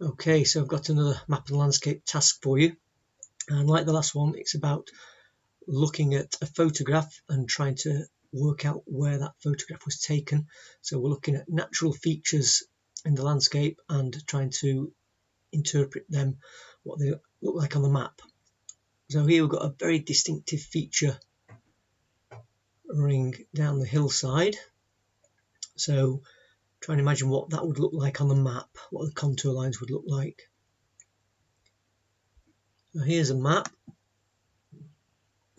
Okay, so I've got another map and landscape task for you, and like the last one, it's about looking at a photograph and trying to work out where that photograph was taken. So we're looking at natural features in the landscape and trying to interpret them, what they look like on the map. So here we've got a very distinctive feature running down the hillside. So try and imagine what that would look like on the map, what the contour lines would look like. So here's a map.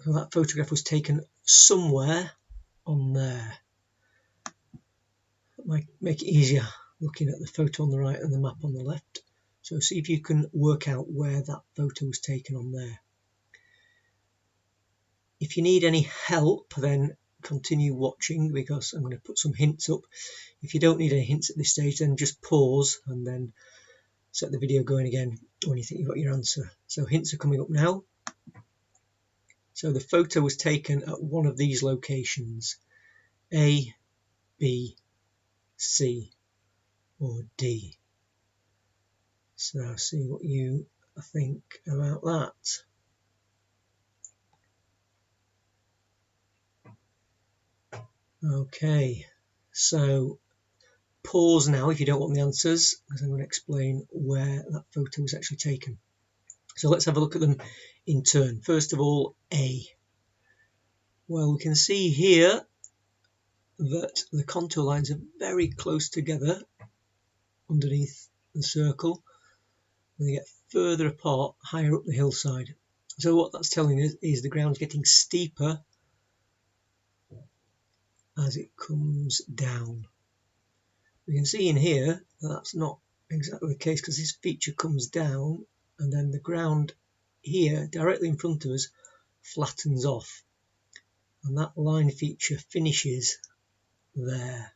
So that photograph was taken somewhere on there. That might make it easier looking at the photo on the right and the map on the left. So see if you can work out where that photo was taken on there. If you need any help, then continue watching, because I'm going to put some hints up. If you don't need any hints at this stage, then just pause and then set the video going again when you think you've got your answer. So hints are coming up now. So the photo was taken at one of these locations: A, B, C or D. So see what you think about that. Okay, so pause now if you don't want the answers, because I'm going to explain where that photo was actually taken. So let's have a look at them in turn. First of all, A. Well, we can see here that the contour lines are very close together underneath the circle, and they get further apart higher up the hillside. So what that's telling us is the ground's getting steeper as it comes down. We can see in here that that's not exactly the case, because this feature comes down and then the ground here directly in front of us flattens off, and that line feature finishes there.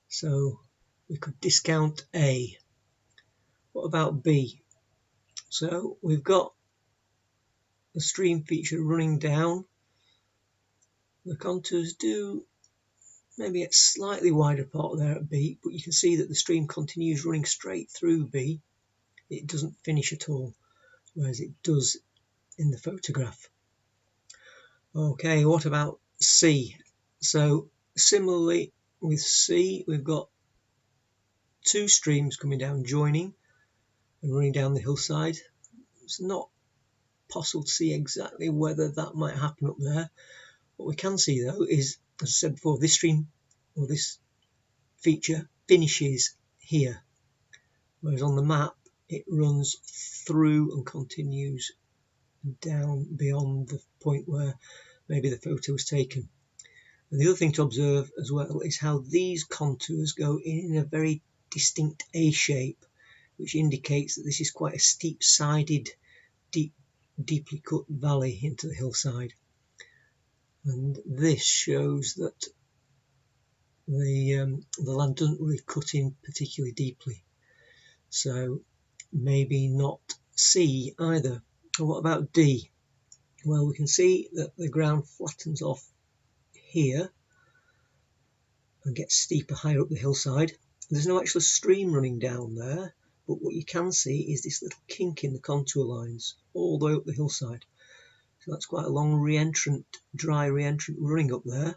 So we could discount A. What about B? So we've got the stream feature running down. The contours do maybe get slightly wider apart there at B, but you can see that the stream continues running straight through B. It doesn't finish at all, whereas it does in the photograph. Okay, what about C? So similarly with C, we've got two streams coming down, joining and running down the hillside. It's not possible to see exactly whether that might happen up there. What we can see though is, as I said before, this stream or this feature finishes here, whereas on the map it runs through and continues down beyond the point where maybe the photo was taken. And the other thing to observe as well is how these contours go in a very distinct A shape, which indicates that this is quite a steep-sided, deeply cut valley into the hillside. And this shows that the land doesn't really cut in particularly deeply. So maybe not C either. And what about D? Well, we can see that the ground flattens off here and gets steeper higher up the hillside. There's no actual stream running down there, but what you can see is this little kink in the contour lines all the way up the hillside. So that's quite a long dry re-entrant running up there.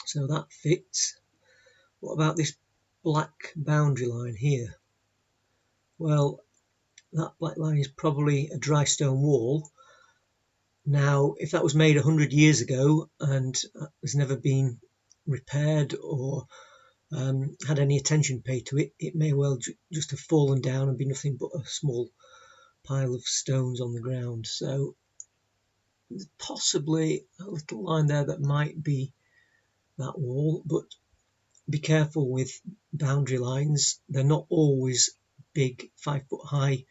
So that fits. What about this black boundary line here? Well, that black line is probably a dry stone wall. Now, if that was made 100 years ago and has never been repaired or had any attention paid to it, it may well just have fallen down and be nothing but a small pile of stones on the ground. So there's possibly a little line there that might be that wall, but be careful with boundary lines. They're not always big, 5 foot high,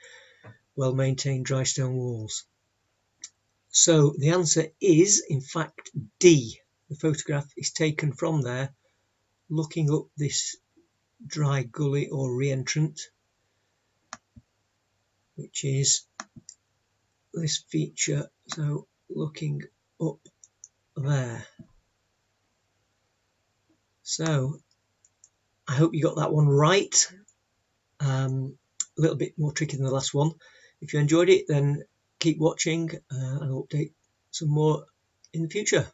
well-maintained dry stone walls. So the answer is, in fact, D. The photograph is taken from there, looking up this dry gully or re-entrant, which is this feature. So looking up there. So I hope you got that one right. a little bit more tricky than the last one. If you enjoyed it, then keep watching and I'll update some more in the future.